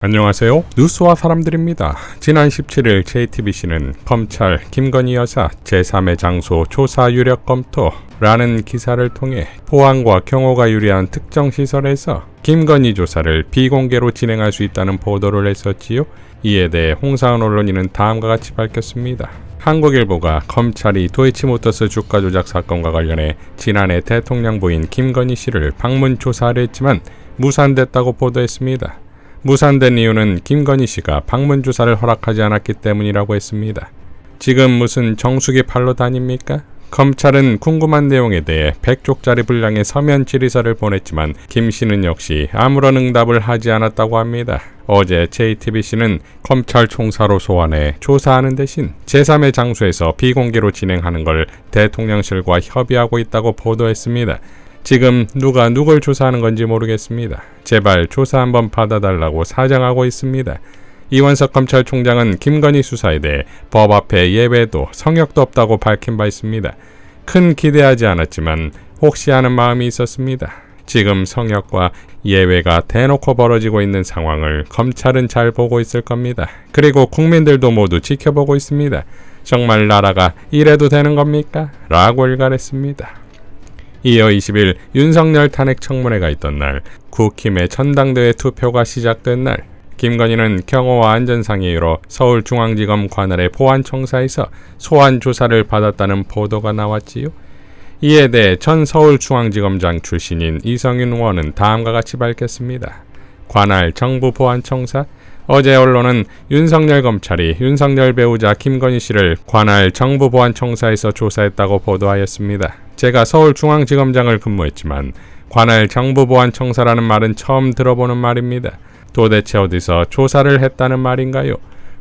안녕하세요. 뉴스와 사람들입니다. 지난 17일 JTBC는 검찰 김건희 여사 제3의 장소 조사 유력 검토라는 기사를 통해 보안과 경호가 유리한 특정 시설에서 김건희 조사를 비공개로 진행할 수 있다는 보도를 했었지요. 이에 대해 홍사은 언론인은 다음과 같이 밝혔습니다. 한국일보가 검찰이 도이치모터스 주가 조작 사건과 관련해 지난해 대통령 부인 김건희 씨를 방문 조사하려 했지만 무산됐다고 보도했습니다. 무산된 이유는 김건희 씨가 방문 조사를 허락하지 않았기 때문이라고 했습니다. 지금 무슨 정수기 팔로 다닙니까? 검찰은 궁금한 내용에 대해 100쪽짜리 분량의 서면 질의서를 보냈지만 김 씨는 역시 아무런 응답을 하지 않았다고 합니다. 어제 JTBC는 검찰총사로 소환해 조사하는 대신 제3의 장소에서 비공개로 진행하는 걸 대통령실과 협의하고 있다고 보도했습니다. 지금 누가 누굴 조사하는 건지 모르겠습니다. 제발 조사 한번 받아달라고 사정하고 있습니다. 이원석 검찰총장은 김건희 수사에 대해 법 앞에 예외도 성역도 없다고 밝힌 바 있습니다. 큰 기대하지 않았지만 혹시 하는 마음이 있었습니다. 지금 성역과 예외가 대놓고 벌어지고 있는 상황을 검찰은 잘 보고 있을 겁니다. 그리고 국민들도 모두 지켜보고 있습니다. 정말 나라가 이래도 되는 겁니까? 라고 일갈했습니다. 이어 20일 윤석열 탄핵 청문회가 있던 날, 국힘의 전당대회 투표가 시작된 날, 김건희는 경호와 안전상의 이유로 서울중앙지검 관할의 보안청사에서 소환 조사를 받았다는 보도가 나왔지요. 이에 대해 전 서울중앙지검장 출신인 이성윤 의원은 다음과 같이 밝혔습니다. 관할 정부보안청사, 어제 언론은 윤석열 검찰이 윤석열 배우자 김건희 씨를 관할 정부보안청사에서 조사했다고 보도하였습니다. 제가 서울중앙지검장을 근무했지만 관할 정부보안청사라는 말은 처음 들어보는 말입니다. 도대체 어디서 조사를 했다는 말인가요?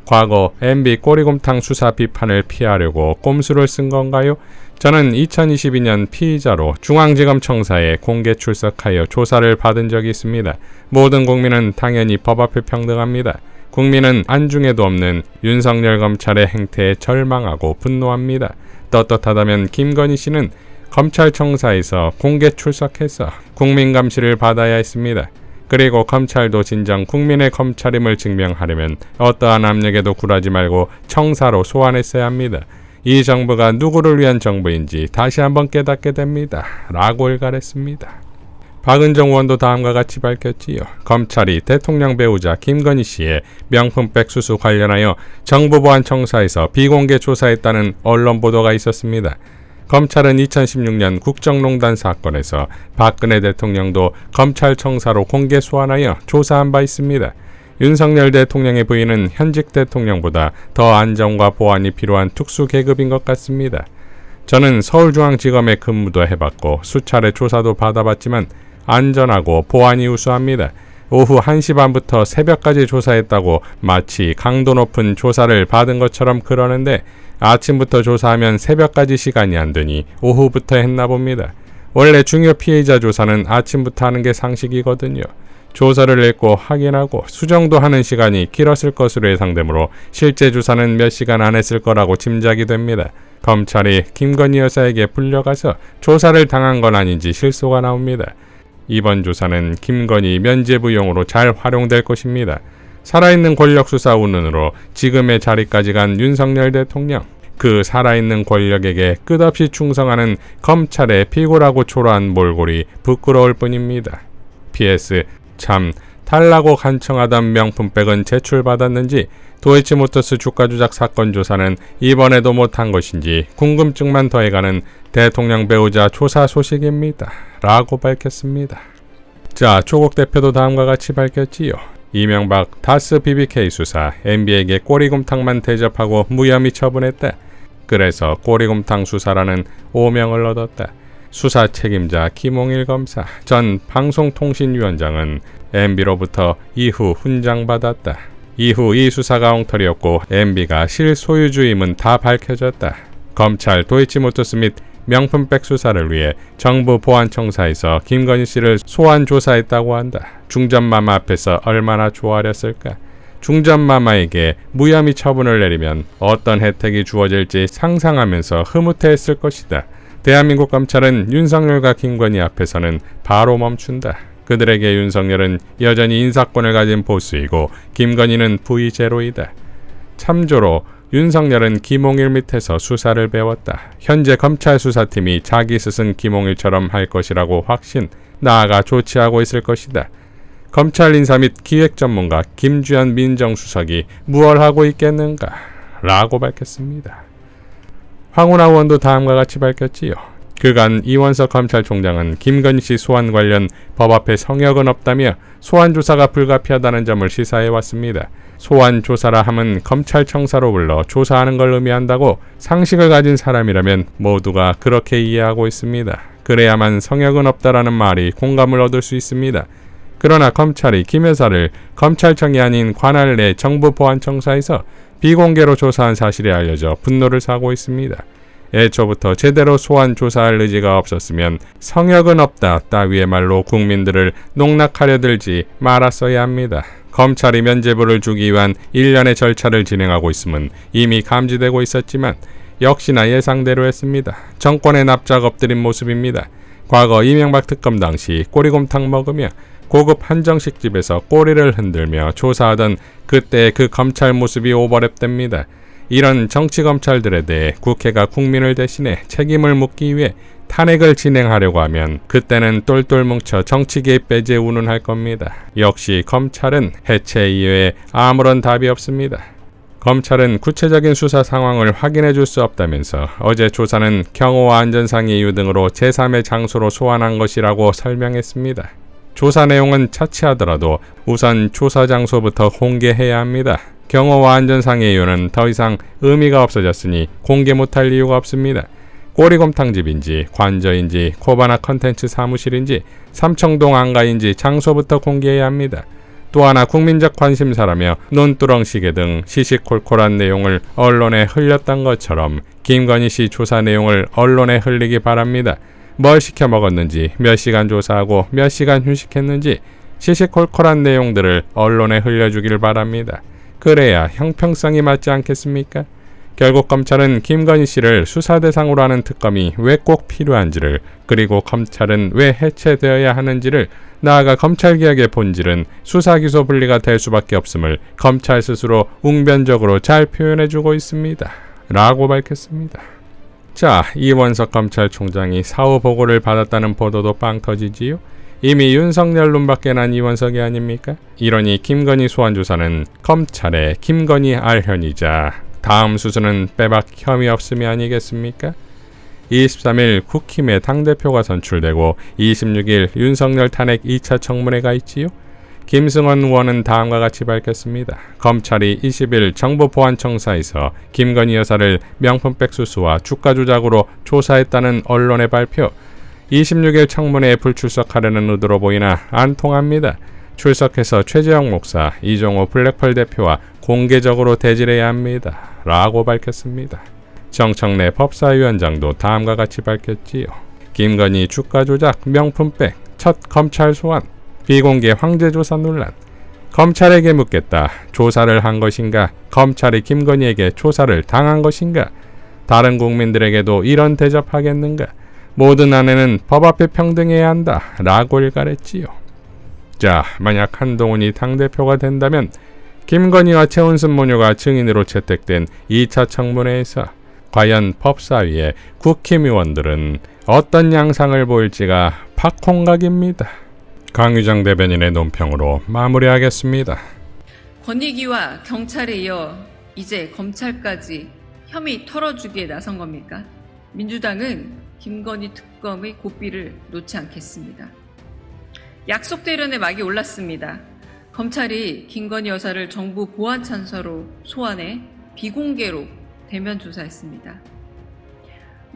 과거 MB 꼬리곰탕 수사 비판을 피하려고 꼼수를 쓴 건가요? 저는 2022년 피의자로 중앙지검청사에 공개 출석하여 조사를 받은 적이 있습니다. 모든 국민은 당연히 법 앞에 평등합니다. 국민은 안중에도 없는 윤석열 검찰의 행태에 절망하고 분노합니다. 떳떳하다면 김건희 씨는 검찰청사에서 공개 출석해서 국민 감시를 받아야 했습니다. 그리고 검찰도 진정 국민의 검찰임을 증명하려면 어떠한 압력에도 굴하지 말고 청사로 소환했어야 합니다. 이 정부가 누구를 위한 정부인지 다시 한번 깨닫게 됩니다. 라고 일갈했습니다. 박은정 의원도 다음과 같이 밝혔지요. 검찰이 대통령 배우자 김건희 씨의 명품백 수수 관련하여 정부보안청사에서 비공개 조사했다는 언론 보도가 있었습니다. 검찰은 2016년 국정농단 사건에서 박근혜 대통령도 검찰청사로 공개 소환하여 조사한 바 있습니다. 윤석열 대통령의 부인은 현직 대통령보다 더 안전과 보안이 필요한 특수 계급인 것 같습니다. 저는 서울중앙지검에 근무도 해봤고 수차례 조사도 받아봤지만 안전하고 보안이 우수합니다. 오후 1시 반부터 새벽까지 조사했다고 마치 강도 높은 조사를 받은 것처럼 그러는데 아침부터 조사하면 새벽까지 시간이 안 되니 오후부터 했나 봅니다. 원래 중요 피해자 조사는 아침부터 하는 게 상식이거든요. 조사를 읽고 확인하고 수정도 하는 시간이 길었을 것으로 예상되므로 실제 조사는 몇 시간 안 했을 거라고 짐작이 됩니다. 검찰이 김건희 여사에게 불려가서 조사를 당한 건 아닌지 실소가 나옵니다. 이번 조사는 김건희 면죄부용으로 잘 활용될 것입니다. 살아있는 권력수사 운운으로 지금의 자리까지 간 윤석열 대통령, 그 살아있는 권력에게 끝없이 충성하는 검찰의 피고라고 초라한 몰골이 부끄러울 뿐입니다. PS 참 달라고 간청하던 명품백은 제출받았는지 도이치모터스 주가 조작 사건 조사는 이번에도 못한 것인지 궁금증만 더해가는 대통령 배우자 조사 소식입니다. 라고 밝혔습니다. 자, 조국 대표도 다음과 같이 밝혔지요. 이명박 다스 BBK 수사 MB에게 꼬리곰탕만 대접하고 무혐의 처분했다. 그래서 꼬리곰탕 수사라는 오명을 얻었다. 수사 책임자 김홍일 검사 전 방송통신위원장은 MB로부터 이후 훈장받았다. 이후 이 수사가 엉터리였고 MB가 실소유주임은 다 밝혀졌다. 검찰 도이치모터스 및 명품백 수사를 위해 정부 보안청사에서 김건희 씨를 소환 조사했다고 한다. 중전마마 앞에서 얼마나 좋아하렸을까. 중전마마에게 무혐의 처분을 내리면 어떤 혜택이 주어질지 상상하면서 흐뭇해했을 것이다. 대한민국 검찰은 윤석열과 김건희 앞에서는 바로 멈춘다. 그들에게 윤석열은 여전히 인사권을 가진 보스이고 김건희는 부의제로이다. 참조로 윤석열은 김홍일 밑에서 수사를 배웠다. 현재 검찰 수사팀이 자기 스승 김홍일처럼 할 것이라고 확신, 나아가 조치하고 있을 것이다. 검찰 인사 및 기획 전문가 김주현 민정수석이 무얼 하고 있겠는가? 라고 밝혔습니다. 황운하 의원도 다음과 같이 밝혔지요. 그간 이원석 검찰총장은 김건희 씨 소환 관련 법 앞에 성역은 없다며 소환 조사가 불가피하다는 점을 시사해 왔습니다. 소환 조사라 함은 검찰청사로 불러 조사하는 걸 의미한다고 상식을 가진 사람이라면 모두가 그렇게 이해하고 있습니다. 그래야만 성역은 없다라는 말이 공감을 얻을 수 있습니다. 그러나 검찰이 김 여사를 검찰청이 아닌 관할 내 정부보안청사에서 비공개로 조사한 사실이 알려져 분노를 사고 있습니다. 애초부터 제대로 소환 조사할 의지가 없었으면 성역은 없다 따위의 말로 국민들을 농락하려 들지 말았어야 합니다. 검찰이 면죄부를 주기 위한 일련의 절차를 진행하고 있음은 이미 감지되고 있었지만 역시나 예상대로 했습니다. 정권의 납작 엎드린 모습입니다. 과거 이명박 특검 당시 꼬리곰탕 먹으며 고급 한정식집에서 꼬리를 흔들며 조사하던 그때 그 검찰 모습이 오버랩됩니다. 이런 정치검찰들에 대해 국회가 국민을 대신해 책임을 묻기 위해 탄핵을 진행하려고 하면 그때는 똘똘 뭉쳐 정치 개입 배제 운운할 겁니다. 역시 검찰은 해체 이외에 아무런 답이 없습니다. 검찰은 구체적인 수사 상황을 확인해 줄 수 없다면서 어제 조사는 경호와 안전상의 이유 등으로 제3의 장소로 소환한 것이라고 설명했습니다. 조사 내용은 차치하더라도 우선 조사 장소부터 공개해야 합니다. 경호와 안전상의 이유는 더 이상 의미가 없어졌으니 공개 못할 이유가 없습니다. 꼬리곰탕집인지 관저인지 코바나 컨텐츠 사무실인지 삼청동 안가인지 장소부터 공개해야 합니다. 또 하나 국민적 관심사라며 논두렁시계 등 시시콜콜한 내용을 언론에 흘렸던 것처럼 김건희 씨 조사 내용을 언론에 흘리기 바랍니다. 뭘 시켜 먹었는지, 몇 시간 조사하고 몇 시간 휴식했는지 시시콜콜한 내용들을 언론에 흘려주길 바랍니다. 그래야 형평성이 맞지 않겠습니까? 결국 검찰은 김건희 씨를 수사 대상으로 하는 특검이 왜 꼭 필요한지를, 그리고 검찰은 왜 해체되어야 하는지를, 나아가 검찰개혁의 본질은 수사기소 분리가 될 수밖에 없음을 검찰 스스로 웅변적으로 잘 표현해주고 있습니다. 라고 밝혔습니다. 자, 이원석 검찰총장이 사후 보고를 받았다는 보도도 빵 터지지요? 이미 윤석열 눈밖에 난 이원석이 아닙니까? 이러니 김건희 소환조사는 검찰의 김건희 알현이자 다음 수순은 빼박 혐의 없음이 아니겠습니까? 23일 국힘의 당대표가 선출되고 26일 윤석열 탄핵 2차 청문회가 있지요? 김승원 의원은 다음과 같이 밝혔습니다. 검찰이 20일 정부보안청사에서 김건희 여사를 명품백 수수와 주가 조작으로 조사했다는 언론의 발표, 26일 청문회에 불출석하려는 의도로 보이나 안 통합니다. 출석해서 최재형 목사, 이종호 블랙펄 대표와 공개적으로 대질해야 합니다. 라고 밝혔습니다. 정청래 법사위원장도 다음과 같이 밝혔지요. 김건희 주가 조작, 명품백, 첫 검찰 소환, 비공개 황제조사 논란. 검찰에게 묻겠다. 조사를 한 것인가? 검찰이 김건희에게 조사를 당한 것인가? 다른 국민들에게도 이런 대접하겠는가? 모든 아내는 법 앞에 평등해야 한다. 라고 일갈했지요. 자, 만약 한동훈이 당대표가 된다면 김건희와 최은순 모녀가 증인으로 채택된 2차 청문회에서 과연 법사위의 국힘 의원들은 어떤 양상을 보일지가 팍콩각입니다. 강유정 대변인의 논평으로 마무리하겠습니다. 권익위와 경찰에 이어 이제 검찰까지 혐의 털어주기에 나선 겁니까? 민주당은 김건희 특검의 고삐를 놓지 않겠습니다. 약속대련의 막이 올랐습니다. 검찰이 김건희 여사를 정부 보안찬서로 소환해 비공개로 대면 조사했습니다.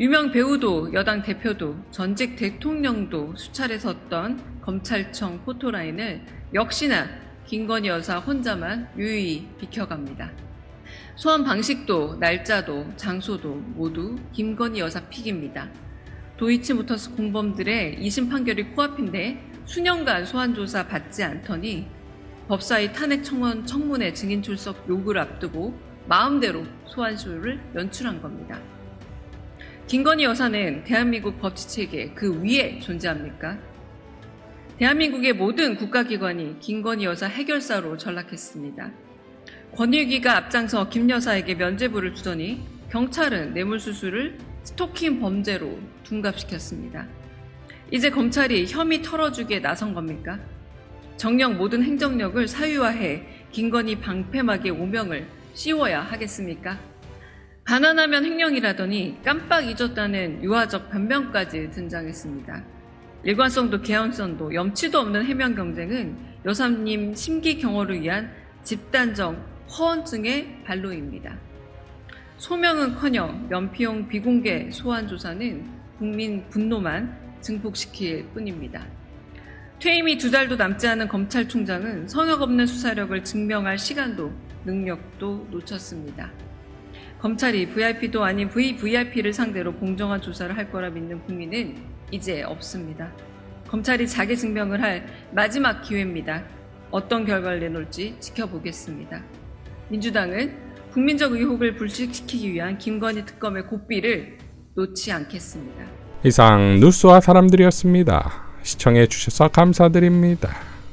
유명 배우도 여당 대표도 전직 대통령도 수차례 섰던 검찰청 포토라인을 역시나 김건희 여사 혼자만 유유히 비켜갑니다. 소환 방식도 날짜도 장소도 모두 김건희 여사 픽입니다. 도이치모터스 공범들의 2심 판결이 코앞인데 수년간 소환조사 받지 않더니 법사위 탄핵 청문회 증인 출석 요구를 앞두고 마음대로 소환쇼를 연출한 겁니다. 김건희 여사는 대한민국 법치체계 그 위에 존재합니까? 대한민국의 모든 국가기관이 김건희 여사 해결사로 전락했습니다. 권익위가 앞장서 김 여사에게 면죄부를 주더니 경찰은 뇌물수수를 스토킹 범죄로 둔갑시켰습니다. 이제 검찰이 혐의 털어주기에 나선 겁니까? 정녕 모든 행정력을 사유화해 김건희 방패막에 오명을 씌워야 하겠습니까? 가난하면 횡령이라더니 깜빡 잊었다는 유화적 변명까지 등장했습니다. 일관성도 개연성도 염치도 없는 해명 경쟁은 여사님 심기 경호를 위한 집단적 허언증의 발로입니다. 소명은커녕 면피용 비공개 소환 조사는 국민 분노만 증폭시킬 뿐입니다. 퇴임이 2달도 남지 않은 검찰총장은 성역 없는 수사력을 증명할 시간도 능력도 놓쳤습니다. 검찰이 VIP도 아닌 VVIP를 상대로 공정한 조사를 할 거라 믿는 국민은 이제 없습니다. 검찰이 자기 증명을 할 마지막 기회입니다. 어떤 결과를 내놓을지 지켜보겠습니다. 민주당은 국민적 의혹을 불식시키기 위한 김건희 특검의 고삐를 놓지 않겠습니다. 이상 뉴스와 사람들이었습니다. 시청해 주셔서 감사드립니다.